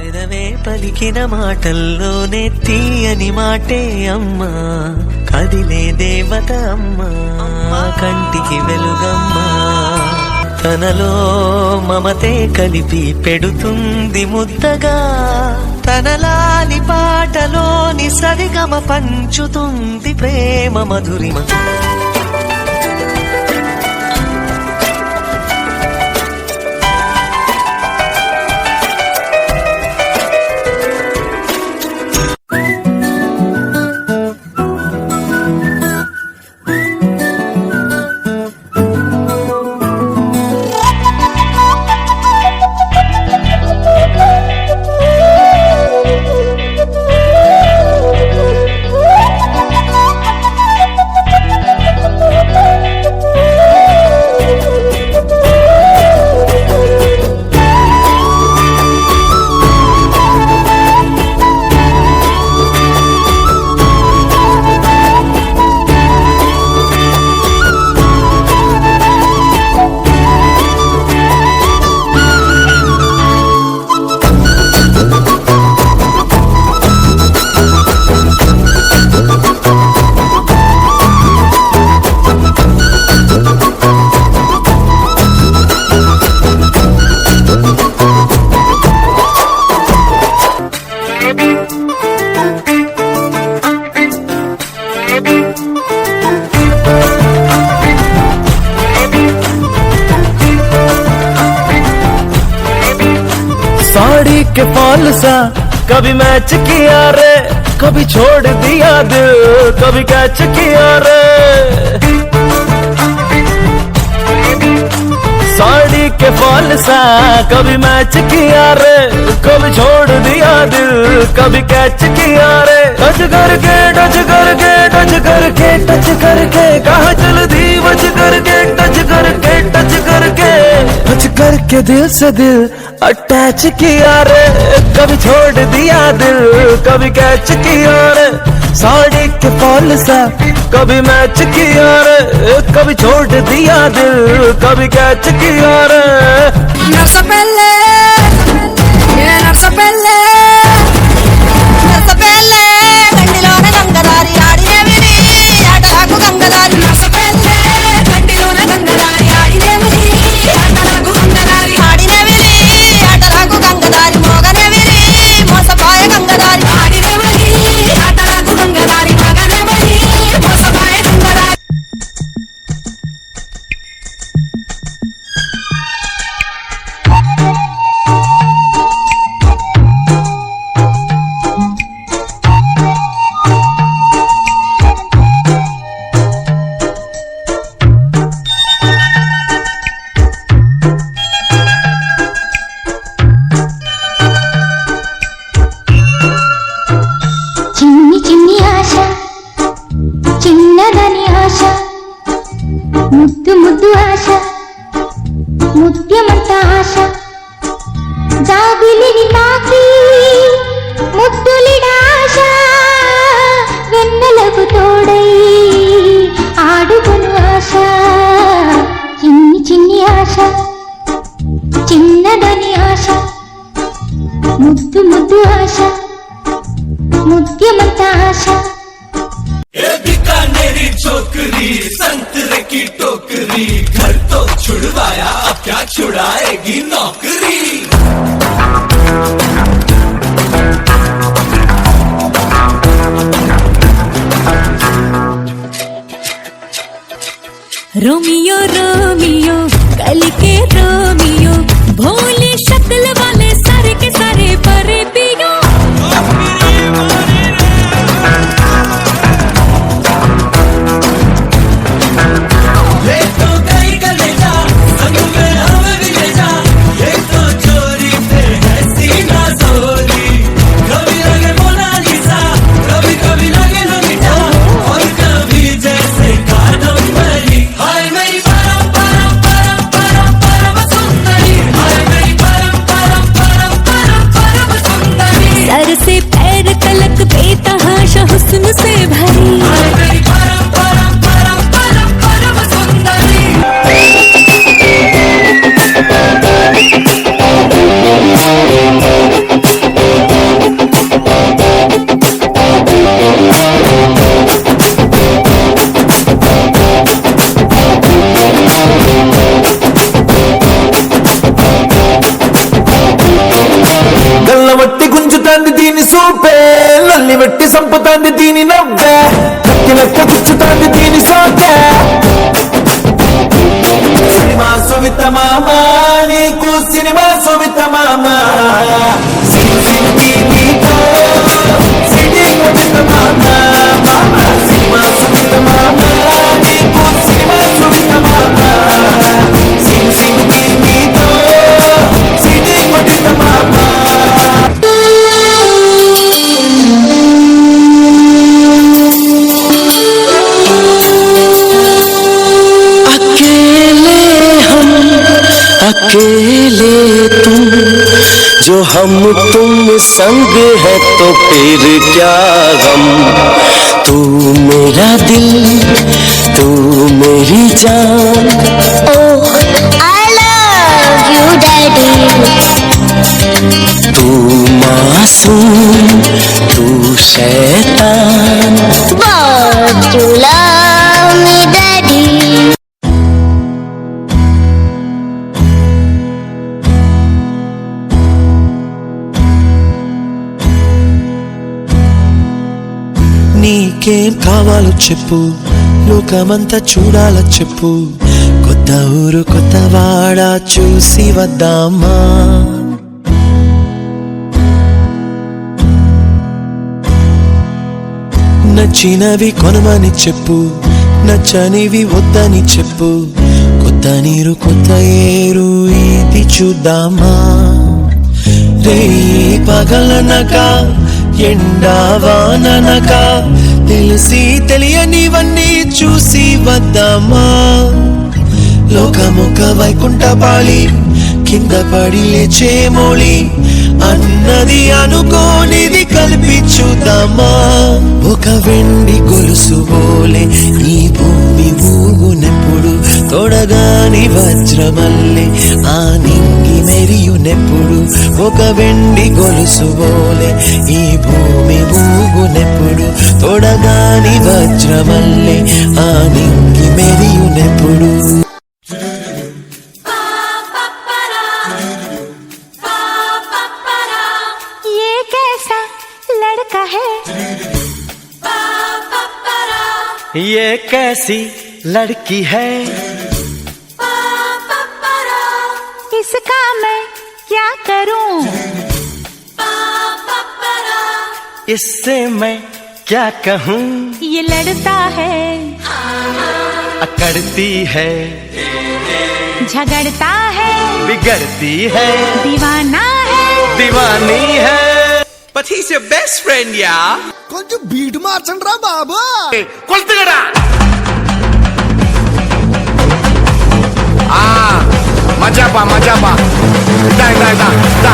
పెదవే పలికిన మాటల్లోనే తీయని మాటే అమ్మా, కదిలే దేవత అమ్మా, కంటికి వెలుగమ్మా, తనలో మమతే కలిపి పెడుతుంది ముద్దగా, తనలాలి పాటలోని సరిగమ పంచుతుంది ప్రేమ మధురిమ. साड़ी के फॉल सा कभी मैच किया रे, कभी छोड़ दिया दिल, कभी कैच किया रे। साड़ी के फॉल सा कभी मैच किया रे, कभी छोड़ दिया दिल, कभी कैच किया रे। टच करके टच करके टच करके टच करके कहाँ चल दी बच करके, टच करके टच करके टच करके दिल से दिल अटैच किया रे, कभी छोड़ दिया दिल, कभी कैच किया रे। साड़ी के फॉल सा कभी मैच किया रे, कभी छोड़ दिया दिल, कभी कैच किया रे। नरसपल्ले नरसपल्ले नरसपल्ले गंडिलोने गंगदारी आडिने विरी आटलाकु गंगदारी। नरसपल्ले गंडिलोने गंगदारी आडिने विरी आटलाकु गंगदारी आडिने विरी आटलाकु गंगदारी मोगने विरी मोसपाय गंगदारी आडिने विरी आटलाकु गंगदारी मोगने विरी मोसपाय गंगदारी। చిన్ని చిన్ని ఆశ చిన్నదని ఆశ ముద్దు ముద్దు ఆశ ముత్యమంత ఆశ జాబిలిని తాకి ముద్దులిడ ఆశ వెన్నెలకు తోడై ఆడుకొను ఆశ చిన్ని చిన్ని ఆశ చిన్నదని ఆశ ముద్దు ముద్దు ఆశ मुद्यमंता आशा। बीकानेरी छोकरी संतरे की टोकरी, घर तो छुड़वाया अब क्या छुड़ाएगी नौकरी। रोमियो रोमियो कल के रोमियो भोली शक्ल वाले सारे के सारे परे पियो। हाय मेरी परम परम परम परम परम सुंदर దీని సూపే, నల్లి వెట్టి సంపుతాంది దీని నవ్వే, కత్తి లెక్క గుచ్చుతాంది దీని సోకే. సినిమా సువిత మామ, నీకు సినిమా సువిత మామ, సిటీ నీతో సిటీ సువిత మామ, సినిమా సువిత మామ, నీకు సినిమా సువిత మామ, సిటీ నీతో సిటీ సువిత మామ. अकेले तुम जो हम तुम संग है तो फिर क्या गम. तू मेरा दिल, तू मेरी जान. Oh, I love you, Daddy. तू मासूम, तू शैतान. But you love me, Daddy. నీకేం కావాలో చెప్పు, లోకమంతా చూడాల చెప్పు, కొత్త ఊరు కొత్త వాడ చూసి వద్దామా. నచ్చినవి కొనమని చెప్పు, నచ్చనివి వద్దని చెప్పు, కొత్త నీరు కొత్త ఏరు ఇది చూద్దామా. రే పగలనక ఎండావాననక తెలిసి తెలియనివన్నీ చూసి వద్దామా. లోకముఖ వైకుంఠపాళి కింద పడి లేచే మోళి అన్నది అనుకోనిది కలిపి చూద్దామా. ఒక వెండి గొలుసు బోలే ఈ భూమి ఊగునెప్పుడు, తొడగాని వజ్రమల్లె ఆ నింగి మెరియునెప్పుడు. ఒక వెండి గొలుసు బోలే ఈ భూమి ఊగునెప్పుడు, తొడగాని వజ్రమల్లె ఆ నింగి మెరియునెప్పుడు. ये कैसा लड़का है, ये कैसी लड़की है, इसका मैं क्या करूं. इससे मैं क्या कहूँ. ये लड़ता है, अकड़ती है, झगड़ता है, बिगड़ती है, दीवाना है. दीवानी है. But he's your best friend, yeah. కొంచెం బీట్ మార్చండి రా బాబు. కొల్తగడా మజాబా దా దా దా దా